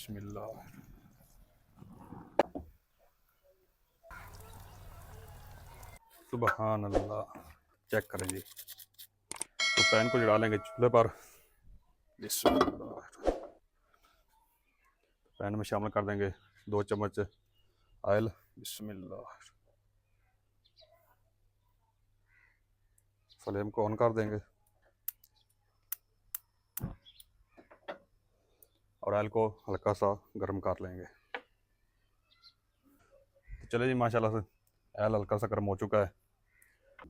बिस्मिल्लाह। सुबहान अल्लाह। चेक करें जी। तो पैन को चढ़ा लेंगे चूल्हे पर। बिस्मिल्लाह। पैन में शामिल कर देंगे 2 चम्मच ऑयल। बिस्मिल्लाह। फ्लेम को ऑन कर देंगे और ऑयल को हल्का सा गर्म कर लेंगे। तो चले जी, माशाल्लाह से ऑयल हल्का सा गर्म हो चुका है।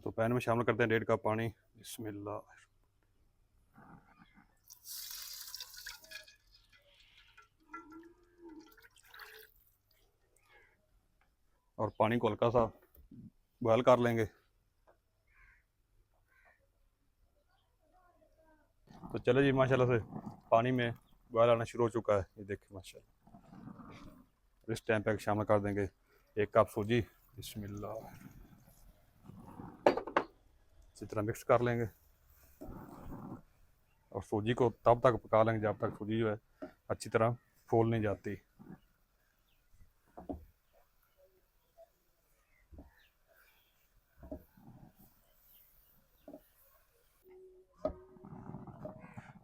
तो पैन में शामिल करते हैं 1.5 कप पानी। बिस्मिल्लाह। और पानी को हल्का सा बॉयल कर लेंगे। तो चले जी, माशाल्लाह से पानी में बॉयल आना शुरू हो चुका है। ये देखिए माशाल्लाह। इस टाइम पे शामिल कर देंगे 1 कप सूजी। बिस्मिल्लाह। इसी तरह मिक्स कर लेंगे और सूजी को तब तक पका लेंगे जब तक सूजी जो है अच्छी तरह फूल नहीं जाती।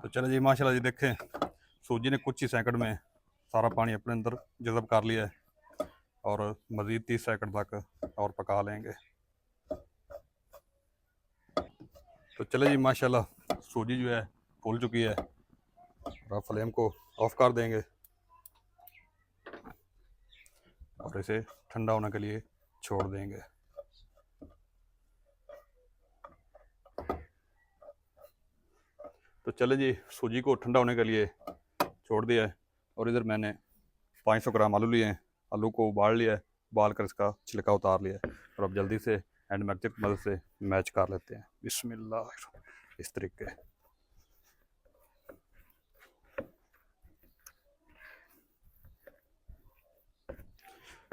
तो चलो जी, माशाल्लाह जी देखें सूजी ने कुछ ही सेकंड में सारा पानी अपने अंदर जज़ब कर लिया है और मज़ीद 30 सेकंड तक और पका लेंगे। तो चले जी, माशाल्लाह सूजी जो है फूल चुकी है और फ्लेम को ऑफ कर देंगे और इसे ठंडा होने के लिए छोड़ देंगे। तो चले जी, सूजी को ठंडा होने के लिए छोड़ दिया है और इधर मैंने 500 ग्राम आलू लिए हैं। आलू को उबाल लिया है, उबाल कर इसका छिलका उतार लिया है और अब जल्दी से हैंड मिक्सर की मदद से मैच कर लेते हैं। बिस्मिल्लाह। इस तरीके।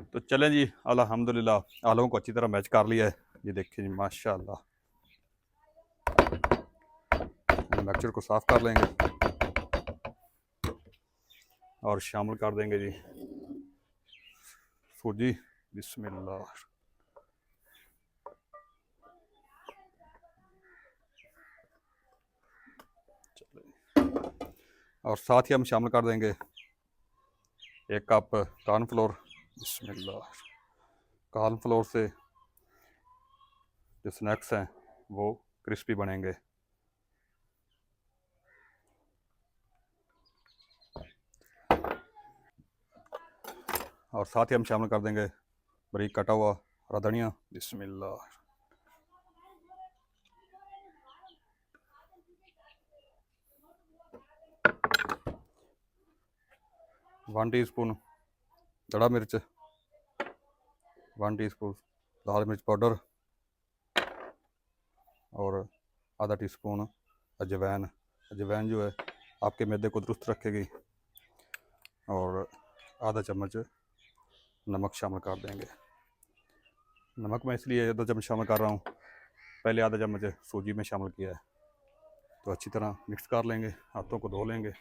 तो चलें जी, अल्हम्दुलिल्लाह आलूओं को अच्छी तरह मैच कर लिया है। ये देखिए जी माशाल्लाह। मिक्सचर को साफ कर लेंगे और शामिल कर देंगे जी सूजी। बिस्मिल्लाह। और साथ ही हम शामिल कर देंगे 1 कप कॉर्नफ्लोर। बिस्मिल्लाह। कॉर्नफ्लोर से जो स्नैक्स हैं वो क्रिस्पी बनेंगे। और साथ ही हम शामिल कर देंगे बारीक कटा हुआ हरा धनिया। बिस्मिल्लाह। 1 टीस्पून दड़ा मिर्च, 1 टीस्पून लाल मिर्च पाउडर और आधा टीस्पून अजवाइन। अजवाइन जो है आपके मैदे को दुरुस्त रखेगी। और आधा चम्मच नमक शामिल कर देंगे। नमक मैं इसलिए आधा चम्मच शामिल कर रहा हूँ, पहले आधा चम्मच सूजी में शामिल किया है। तो अच्छी तरह मिक्स कर लेंगे, हाथों को धो लेंगे।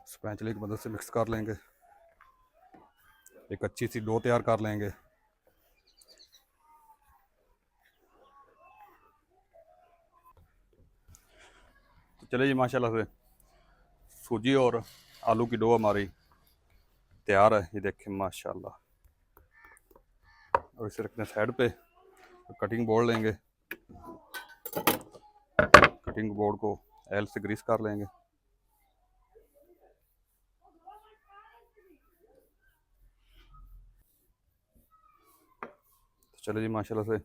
स्पैचुला की मदद से मिक्स कर लेंगे, एक अच्छी सी डो तैयार कर लेंगे। तो चलिए जी, माशाल्लाह से सूजी और आलू की डो हमारी तैयार है। ये देखें माशाल्लाह। और इसे रखने साइड पे। तो कटिंग बोर्ड लेंगे, कटिंग बोर्ड को ऑयल से ग्रीस कर लेंगे। तो चलिए जी, माशाल्लाह से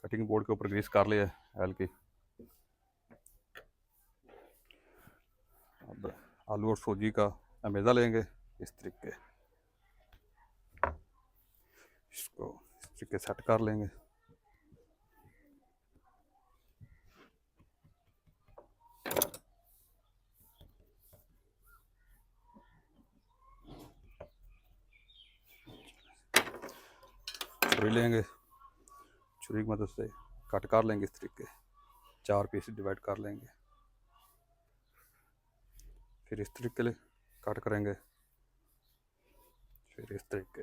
कटिंग बोर्ड के ऊपर ग्रीस कर लिया है ऑयल की। अब आलू और सूजी का अमेज़ा लेंगे इस तरीके, इसको इस तरीके सेट कर लेंगे। छुरी लेंगे, छुरी की मदद से कट कर लेंगे इस तरीके। 4 पीस डिवाइड कर लेंगे। फिर इस तरीके से कट करेंगे, फिर इस तरीके।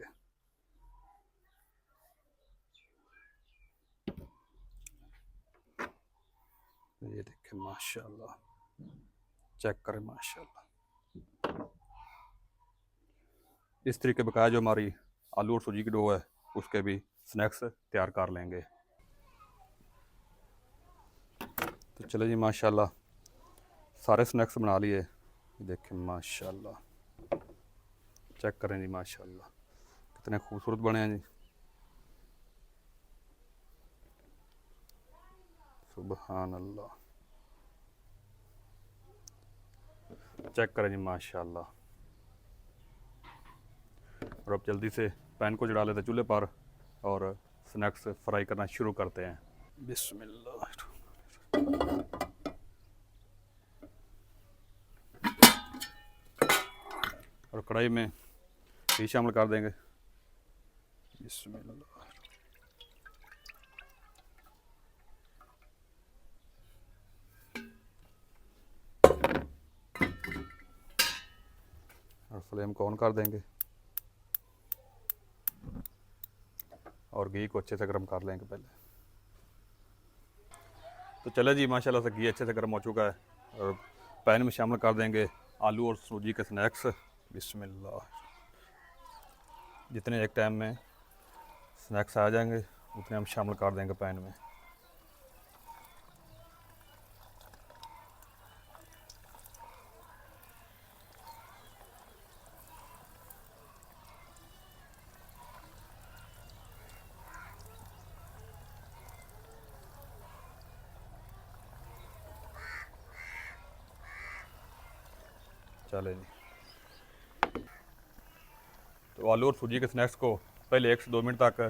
ये देखें माशाल्लाह, चेक करें माशाल्लाह। इस तरीके बकाया जो हमारी आलू और सूजी की डो है उसके भी स्नैक्स तैयार कर लेंगे। तो चलो जी माशाल्लाह सारे स्नैक्स बना लिए। देखें माशाल्लाह, चेक करें जी माशाल्लाह कितने खूबसूरत बने हैं जी। सुबहान अल्लाह, चेक करें जी माशाल्लाह। और अब जल्दी से पैन को चढ़ा लेते चूल्हे पर और स्नैक्स फ्राई करना शुरू करते हैं। बिस्मिल्लाह। और कढ़ाई में घी शामिल कर देंगे। बिस्मिल्लाह। और फ्लेम को ऑन कर देंगे और घी को अच्छे से गर्म कर लेंगे पहले। तो चले जी माशाल्लाह से घी अच्छे से गर्म हो चुका है और पैन में शामिल कर देंगे आलू और सूजी के स्नैक्स। बिस्मिल्लाह। जितने एक टाइम में स्नैक्स आ जाएंगे उतने हम शामिल कर देंगे पैन में। चले जी, तो आलू और सूजी के स्नैक्स को पहले 1 से 2 मिनट तक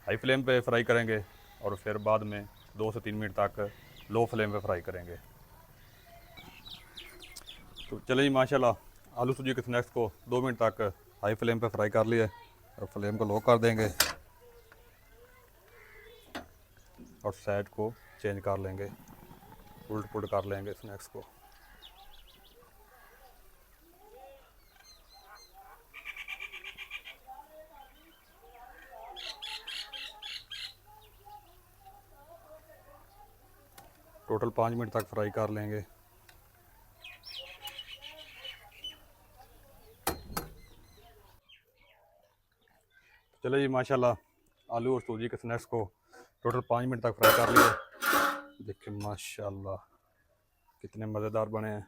हाई फ्लेम पे फ्राई करेंगे और फिर बाद में 2 से 3 मिनट तक लो फ्लेम पे फ्राई करेंगे। तो चले जी माशाल्लाह आलू सूजी के स्नैक्स को 2 मिनट तक हाई फ्लेम पे फ्राई कर लिए और फ्लेम को लो कर देंगे और साइड को चेंज कर लेंगे, उलट पुलट कर लेंगे स्नैक्स को। टोटल 5 मिनट तक फ्राई कर लेंगे। चलो जी माशाल्लाह आलू और सूजी के स्नैक्स को टोटल 5 मिनट तक फ्राई कर लिए। देखिए माशाल्लाह कितने मज़ेदार बने हैं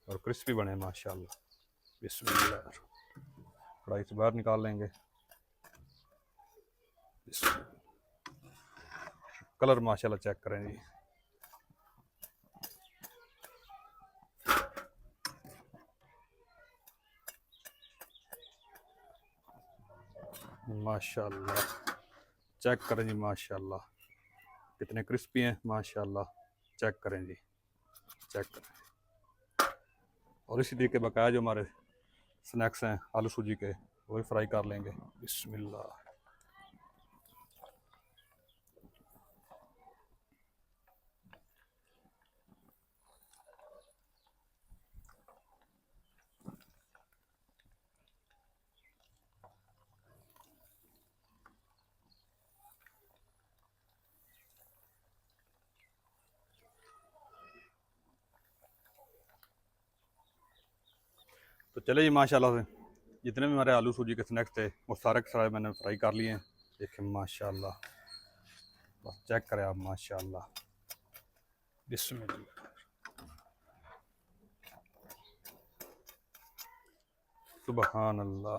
और क्रिस्पी बने हैं माशाल्लाह। बिस्मिल्लाह। कढ़ाई से बाहर निकाल लेंगे। कलर माशाल्लाह चेक करें जी, माशाल्लाह चेक करें जी माशाल्लाह कितने क्रिस्पी हैं माशाल्लाह। चेक करें जी, चेक करें। और इसी तरीके बकाया जो हमारे स्नैक्स हैं आलू सूजी के वो भी फ्राई कर लेंगे। बिस्मिल्लाह। तो चले जी माशाल्लाह से जितने भी हमारे आलू सूजी के स्नैक्स थे वो सारे के सारे मैंने फ्राई कर लिए हैं। देखिए माशाल्लाह, बस चेक करें आप माशाल्लाह। बिस्मिल्लाह। सुबहान अल्लाह।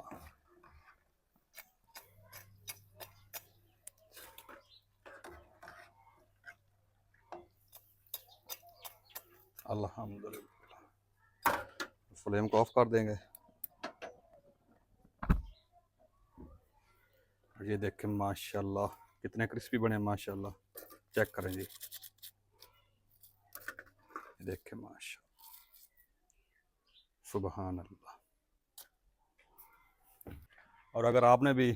अल्हम्दुलिल्लाह। फ्लेम को ऑफ कर देंगे। ये देखें माशाल्लाह कितने क्रिस्पी बने माशाल्लाह। चेक करें जी, देखें माशाल्लाह। सुबहान अल्लाह। और अगर आपने भी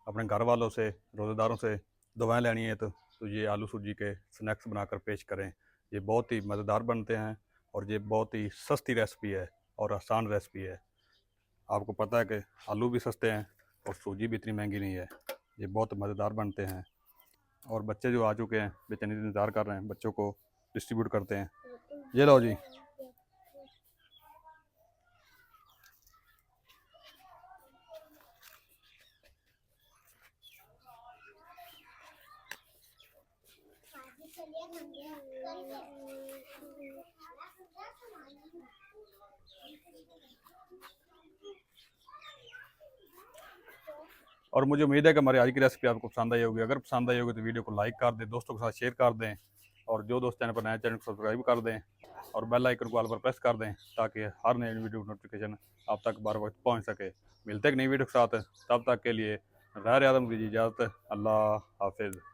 अपने घर वालों से रोज़ेदारों से दुआएं लेनी है तो ये आलू सूजी के स्नैक्स बनाकर पेश करें। ये बहुत ही मज़ेदार बनते हैं और ये बहुत ही सस्ती रेसिपी है और आसान रेसिपी है। आपको पता है कि आलू भी सस्ते हैं और सूजी भी इतनी महंगी नहीं है। ये बहुत मज़ेदार बनते हैं और बच्चे जो आ चुके हैं बेचैनी से इंतज़ार कर रहे हैं, बच्चों को डिस्ट्रीब्यूट करते हैं। ये लो जी। और मुझे उम्मीद है कि हमारी आज की रेसिपी आपको पसंद आई होगी। अगर पसंद आई होगी तो वीडियो को लाइक कर दें, दोस्तों के साथ शेयर कर दें और जो दोस्त चैनल पर नए चैनल को सब्सक्राइब कर दें और बेल आइकन को ऑल पर प्रेस कर दें ताकि हर नई वीडियो की नोटिफिकेशन आप तक बार वक्त पहुँच सके। मिलते हैं एक नई वीडियो के साथ, तब तक के लिए गैर आदम दीजिए इजाज़त। अल्लाह हाफिज़।